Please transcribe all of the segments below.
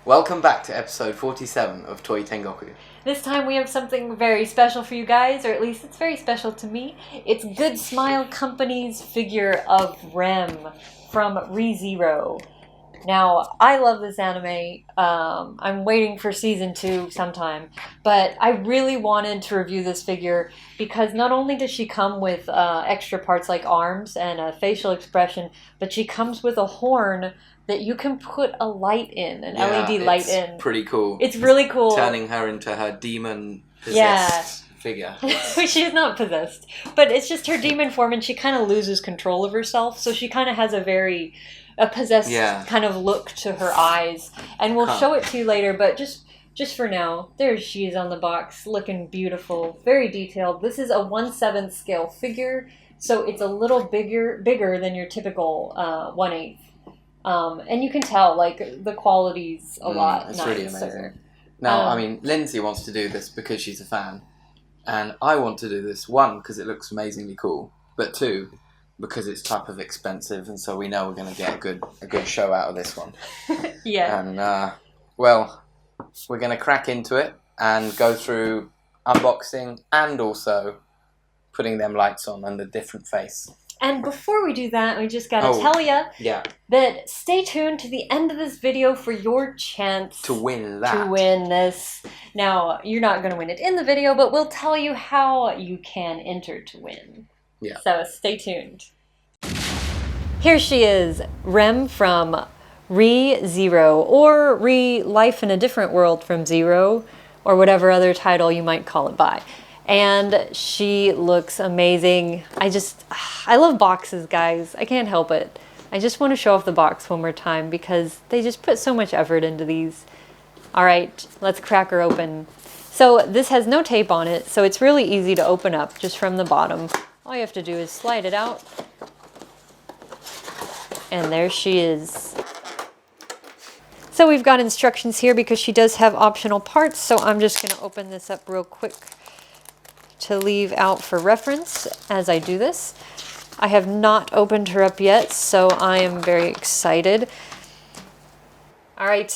Welcome back to episode 47 of Toy Tengoku. This time we have something very special for you guys, or at least it's very special to me. It's Good Smile Company's figure of Rem from ReZero. Now, I love this anime. I'm waiting for season 2 sometime, but I really wanted to review this figure because not only does she come with extra parts like arms and a facial expression, but she comes with a horn that you can put a light in, an LED light in. It's pretty cool. It's really cool. Turning her into her demon-possessed figure. She's not possessed, but it's just her demon form, and she kind of loses control of herself, so she kind of has a possessed kind of look to her eyes. And we'll show it to you later, but just for now, there she is on the box, looking beautiful, very detailed. This is a 1/7 scale figure, so it's a little bigger than your typical 1/8. And you can tell, like, the quality's a lot nicer. Really amazing. Now, I mean, Lindsay wants to do this because she's a fan. And I want to do this, 1, because it looks amazingly cool. But 2, because it's type of expensive. And so we know we're going to get a good show out of this one. Yeah. And, well, we're going to crack into it and go through unboxing and also putting them lights on and the different face. And before we do that, we just gotta tell you that stay tuned to the end of this video for your chance to win that. To win this. Now, you're not going to win it in the video, but we'll tell you how you can enter to win. Yeah. So stay tuned. Here she is, Rem from ReZero, or Life in a Different World from Zero, or whatever other title you might call it by. And she looks amazing. I love boxes, guys. I can't help it. I just want to show off the box one more time because they just put so much effort into these. All right, let's crack her open. So this has no tape on it, so it's really easy to open up just from the bottom. All you have to do is slide it out. And there she is. So we've got instructions here because she does have optional parts, so I'm just going to open this up real quick to leave out for reference as I do this. I have not opened her up yet, so I am very excited. All right,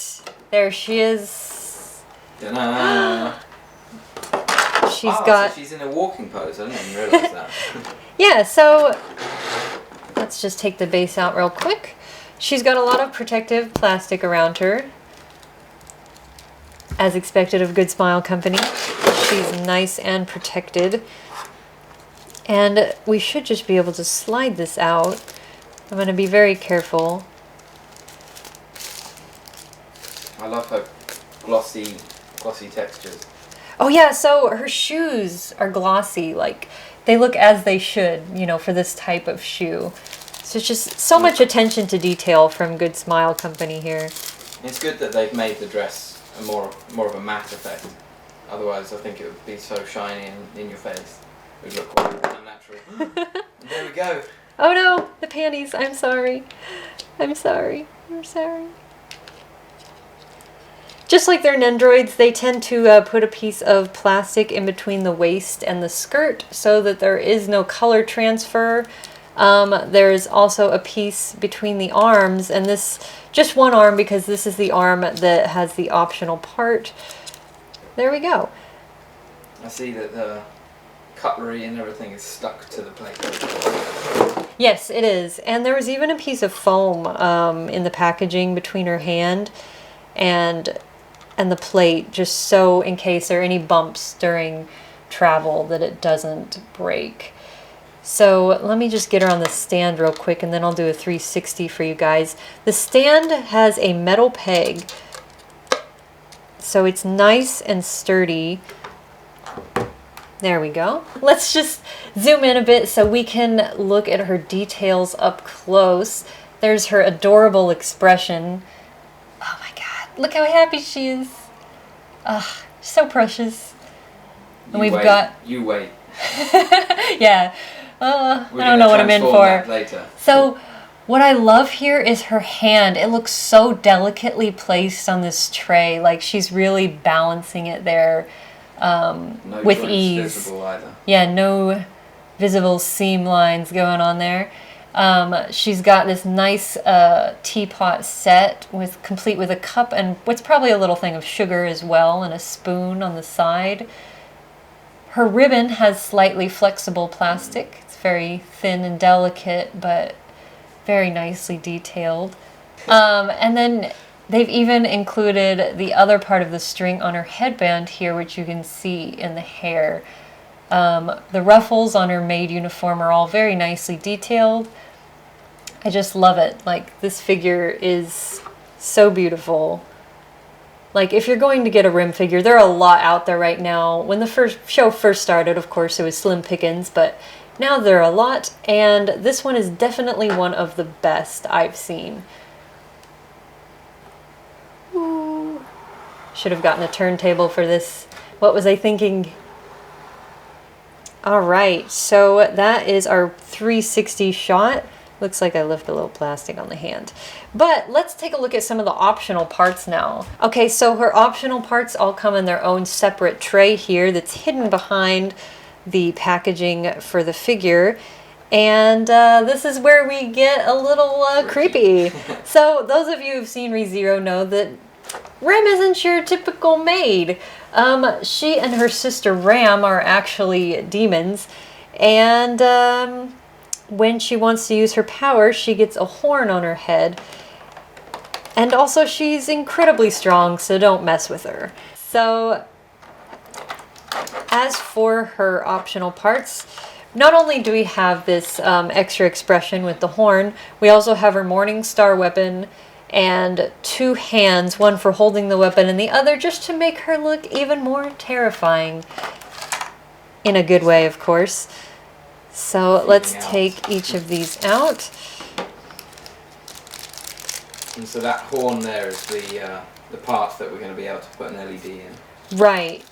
there she is. Ta-da! So she's in a walking pose. I didn't even realize that. Yeah, so let's just take the base out real quick. She's got a lot of protective plastic around her, as expected of Good Smile Company. She's nice and protected. And we should just be able to slide this out. I'm going to be very careful. I love her glossy textures. Oh yeah, so her shoes are glossy. Like, they look as they should, you know, for this type of shoe. So it's just so much attention to detail from Good Smile Company here. It's good that they've made the dress more of a matte effect. Otherwise, I think it would be so shiny and in your face. It would look quite unnatural. There we go. Oh no, the panties. I'm sorry. I'm sorry. I'm sorry. Just like their Nendroids, they tend to put a piece of plastic in between the waist and the skirt so that there is no color transfer. There's also a piece between the arms, and this, just one arm because this is the arm that has the optional part. There we go. I see that the cutlery and everything is stuck to the plate. Yes, it is. And there was even a piece of foam in the packaging between her hand and the plate, just so in case there are any bumps during travel that it doesn't break. So let me just get her on the stand real quick, and then I'll do a 360 for you guys. The stand has a metal peg, so it's nice and sturdy. There we go. Let's just zoom in a bit so we can look at her details up close. There's her adorable expression. Oh my god, look how happy she is. Ah, so precious. And You wait. Yeah. I don't know what I'm in for. Later. So what I love here is her hand. It looks so delicately placed on this tray. Like she's really balancing it there with ease. Visible either. Yeah, no visible seam lines going on there. She's got this nice teapot set complete with a cup and what's probably a little thing of sugar as well, and a spoon on the side. Her ribbon has slightly flexible plastic. It's very thin and delicate, but very nicely detailed. And then they've even included the other part of the string on her headband here, which you can see in the hair. The ruffles on her maid uniform are all very nicely detailed. I just love it. Like, this figure is so beautiful. Like, if you're going to get a Rim figure, there are a lot out there right now. When the show first started, of course, it was slim pickings, but now there are a lot, and this one is definitely one of the best I've seen. Ooh. Should have gotten a turntable for this. What was I thinking? Alright, so that is our 360 shot. Looks like I left a little plastic on the hand. But let's take a look at some of the optional parts now. Okay, so her optional parts all come in their own separate tray here that's hidden behind the packaging for the figure. And this is where we get a little creepy. So those of you who've seen ReZero know that Rim isn't your typical maid. She and her sister Ram are actually demons. And when she wants to use her power, she gets a horn on her head. And also she's incredibly strong, so don't mess with her. So, as for her optional parts, not only do we have this extra expression with the horn, we also have her Morning Star weapon and 2 hands, one for holding the weapon and the other just to make her look even more terrifying. In a good way, of course. So let's take each of these out. And so that horn there is the part that we're going to be able to put an LED in. Right.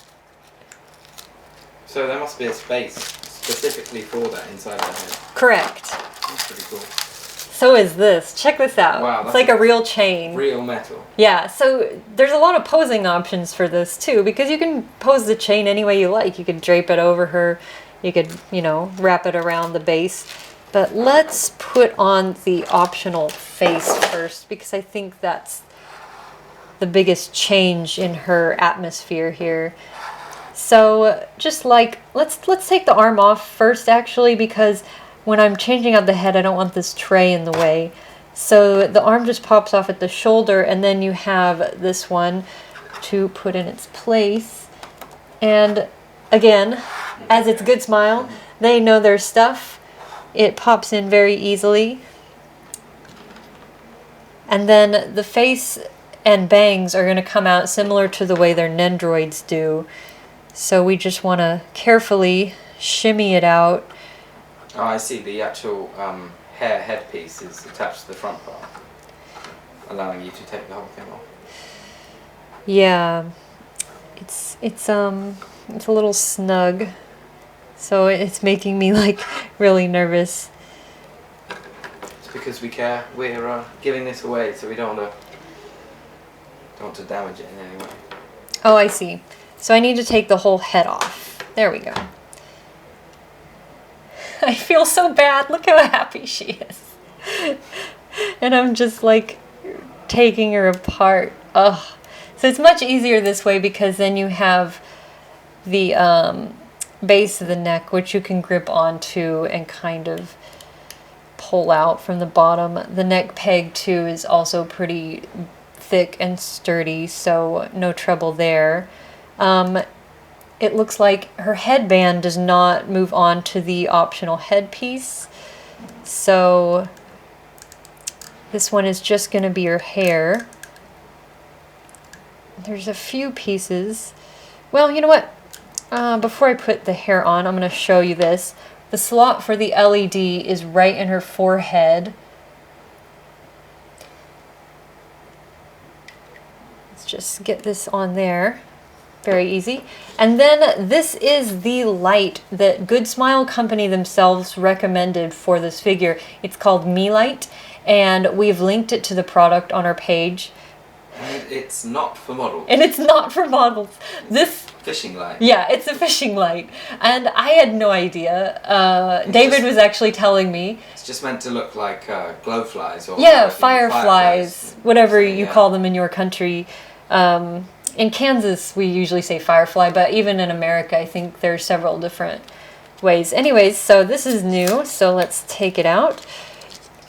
So there must be a space specifically for that inside her head. Correct. That's pretty cool. So is this. Check this out. Wow, it's like a real chain. Real metal. Yeah, so there's a lot of posing options for this too, because you can pose the chain any way you like. You could drape it over her. You could, you know, wrap it around the base. But let's put on the optional face first, because I think that's the biggest change in her atmosphere here. So just like, let's take the arm off first actually, because when I'm changing out the head, I don't want this tray in the way. So the arm just pops off at the shoulder, and then you have this one to put in its place. And again, as it's Good Smile, they know their stuff. It pops in very easily. And then the face and bangs are going to come out similar to the way their Nendroids do. So we just want to carefully shimmy it out. Oh, I see. The actual hair headpiece is attached to the front part, allowing you to take the whole thing off. Yeah, it's a little snug, so it's making me like really nervous. It's because we care. We're giving this away, so we don't want to damage it in any way. Oh, I see. So I need to take the whole head off. There we go. I feel so bad. Look how happy she is. And I'm just like taking her apart. Ugh. So it's much easier this way, because then you have the base of the neck, which you can grip onto and kind of pull out from the bottom. The neck peg too is also pretty thick and sturdy, so no trouble there. It looks like her headband does not move on to the optional headpiece. So this one is just going to be her hair. There's a few pieces. Well, you know what? Before I put the hair on, I'm going to show you this. The slot for the LED is right in her forehead. Let's just get this on there. Very easy. And then this is the light that Good Smile Company themselves recommended for this figure. It's called MILIGHT, and we've linked it to the product on our page. And it's not for models. And it's not for models. This fishing light. Yeah, it's a fishing light. And I had no idea. David was actually telling me. It's just meant to look like glowflies or fireflies, whatever you call them in your country. In Kansas, we usually say firefly, but even in America, I think there's several different ways. Anyways, so this is new, so let's take it out.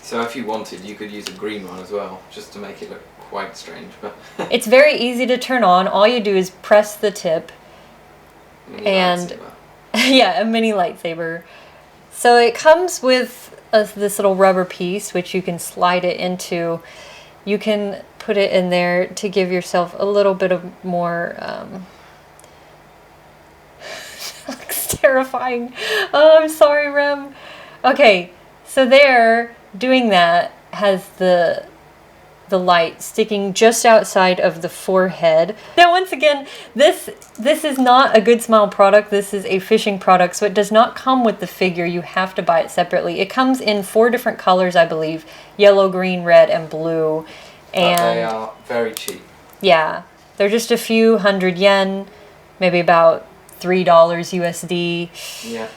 So if you wanted, you could use a green one as well, just to make it look quite strange. But it's very easy to turn on. All you do is press the tip. And yeah, a mini lightsaber. So it comes with this little rubber piece, which you can slide it into. You can put it in there to give yourself a little bit of more... looks terrifying. Oh, I'm sorry, Rem. Okay, so there, doing that, has the light sticking just outside of the forehead. Now, once again, this is not a Good Smile product. This is a fishing product, so it does not come with the figure. You have to buy it separately. It comes in 4 different colors, I believe: yellow, green, red, and blue. And but they are very cheap. Yeah, they're just a few $100 maybe about $3 USD. Yeah,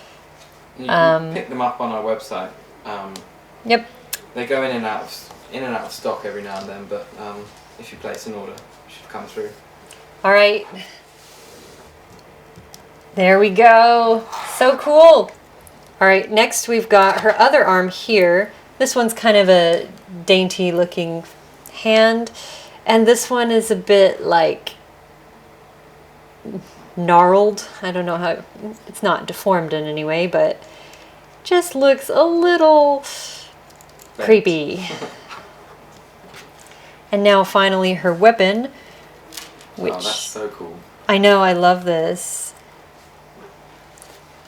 you can pick them up on our website. Yep. They go in and out of stock every now and then, but if you place an order, it should come through. All right. There we go. So cool. All right, next we've got her other arm here. This one's kind of a dainty looking hand, and this one is a bit like gnarled. I don't know how, it's not deformed in any way, but just looks a little creepy. And now finally her weapon, which... Oh, that's so cool. I know, I love this.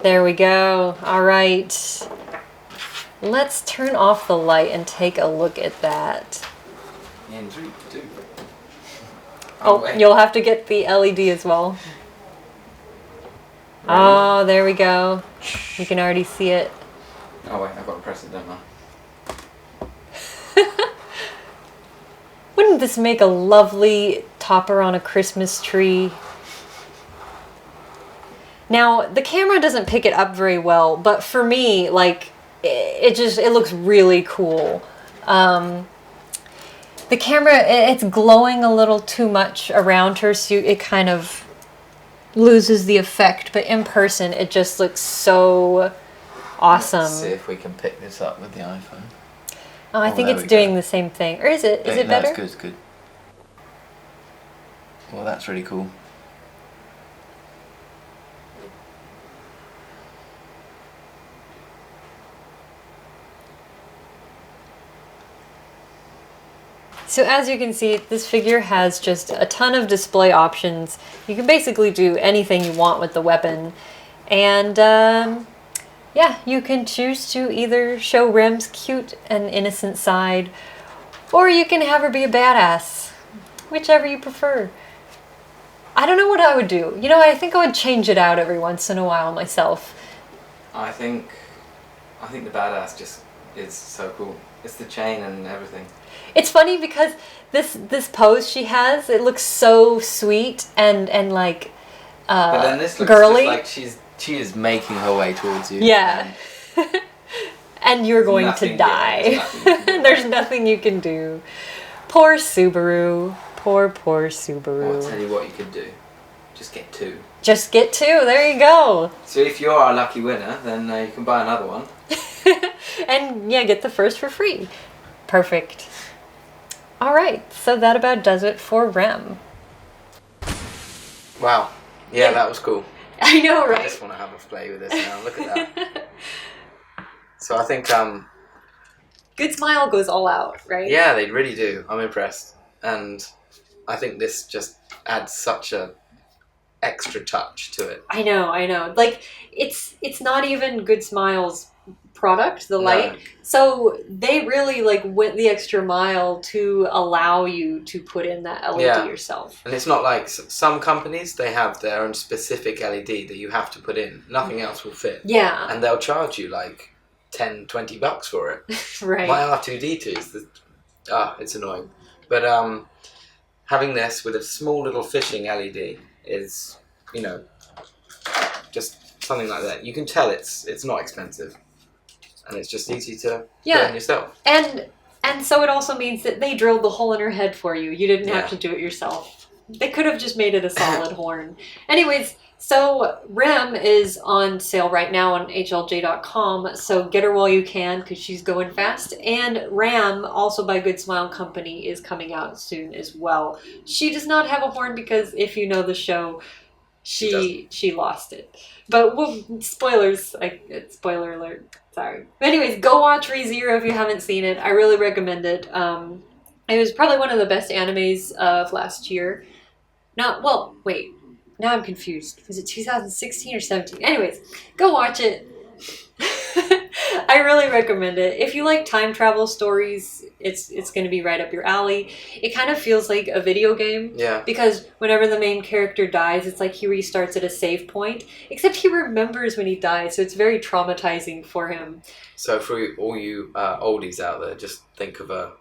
There we go. All right. Let's turn off the light and take a look at that. In 3, 2. Oh, you'll have to get the LED as well. Ready? Oh, there we go. You can already see it. Oh wait, I've got to press it, don't I? Wouldn't this make a lovely topper on a Christmas tree? Now, the camera doesn't pick it up very well, but for me, like, it looks really cool. The camera, it's glowing a little too much around her, so it kind of loses the effect, but in person, it just looks so awesome. Let's see if we can pick this up with the iPhone. Oh, I think it's doing the same thing. Or is it? Is it better? No, it's good, Well, that's really cool. So as you can see, this figure has just a ton of display options. You can basically do anything you want with the weapon. And yeah, you can choose to either show Rem's cute and innocent side, or you can have her be a badass, whichever you prefer. I don't know what I would do. You know, I think I would change it out every once in a while myself. I think the badass just is so cool. It's the chain and everything. It's funny because this pose she has, it looks so sweet and like but then this looks girly. just like she is making her way towards you. Yeah. And you're going to die. There's nothing you can do. Poor Subaru. Poor Subaru. Well, I'll tell you what you could do. Just get 2. Just get 2. There you go. So if you're our lucky winner, then you can buy another one. And yeah, get the first for free. Perfect. All right, so that about does it for Rem. Wow. Yeah, that was cool. I know, right? I just want to have a play with this now. Look at that. So I think Good Smile goes all out, right? yeah, they really do. I'm impressed, and I think this just adds such a extra touch to it. I know. Like it's not even Good Smile's product, the light. No. So they really like went the extra mile to allow you to put in that LED yourself. And it's not like some companies, they have their own specific LED that you have to put in. Nothing else will fit. Yeah. And they'll charge you like $10-20 for it. Right. My R2D2 is it's annoying. But having this with a small little fishing LED is, you know, just something like that. You can tell it's not expensive, and it's just easy to put on yourself. And so it also means that they drilled the hole in her head for you. You didn't have to do it yourself. They could have just made it a solid horn. Anyways, so Rem is on sale right now on HLJ.com, so get her while you can because she's going fast. And Ram, also by Good Smile Company, is coming out soon as well. She does not have a horn because if you know the show, she lost it. But spoilers, spoiler alert. Sorry. But anyways, go watch ReZero if you haven't seen it. I really recommend it. It was probably one of the best animes of last year. Wait. Now I'm confused. Was it 2016 or 17? Anyways, go watch it. I really recommend it. If you like time travel stories, it's going to be right up your alley. It kind of feels like a video game. Yeah. Because whenever the main character dies, it's like he restarts at a save point. Except he remembers when he dies, so it's very traumatizing for him. So for all you oldies out there, just think of a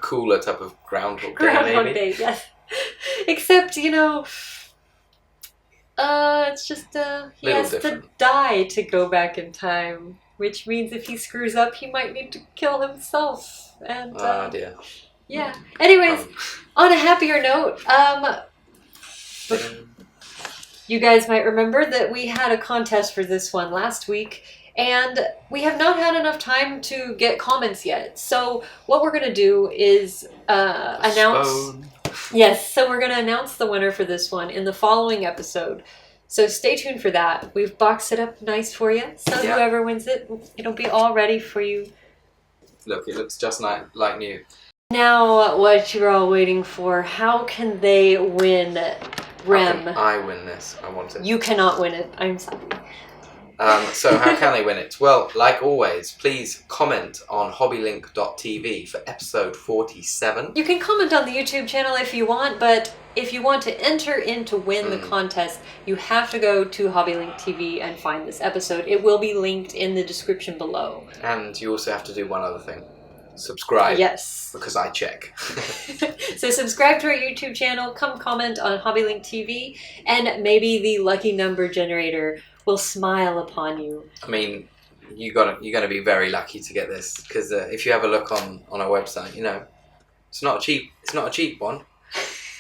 cooler type of Groundhog Day, Groundhog maybe. Day, yes. Except, you know... it's just, he has to die to go back in time, which means if he screws up, he might need to kill himself. And, oh dear. Yeah. Anyways, on a happier note, you guys might remember that we had a contest for this one last week, and we have not had enough time to get comments yet. So what we're going to do is announce... Yes, so we're going to announce the winner for this one in the following episode. So stay tuned for that. We've boxed it up nice for you. So whoever wins it, it'll be all ready for you. Look, it looks just like new. Now, what you're all waiting for, how can they win Rem? How can I win this? I want it. You cannot win it. I'm sorry. So how can they win it? Well, like always, please comment on hobbylink.tv for episode 47. You can comment on the YouTube channel if you want, but if you want to enter in to win the contest, you have to go to HobbyLink TV and find this episode. It will be linked in the description below. And you also have to do one other thing. Subscribe. Yes. Because I check. So subscribe to our YouTube channel, come comment on HobbyLink TV, and maybe the lucky number generator will smile upon you. I mean, you're gonna be very lucky to get this because if you have a look on our website, you know, it's not a cheap one.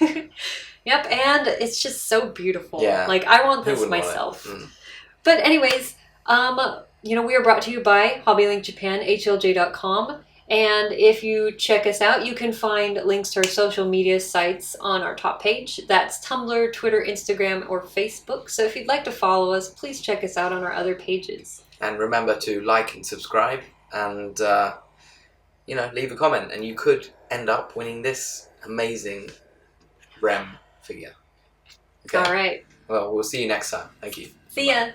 Yep, and it's just so beautiful. Yeah. Like I want this myself. But anyways, you know, we are brought to you by HobbyLink Japan, HLJ.com. And if you check us out, you can find links to our social media sites on our top page. That's Tumblr, Twitter, Instagram, or Facebook. So if you'd like to follow us, please check us out on our other pages. And remember to like and subscribe and, you know, leave a comment. And you could end up winning this amazing Rem figure. Okay. All right. Well, we'll see you next time. Thank you. See ya.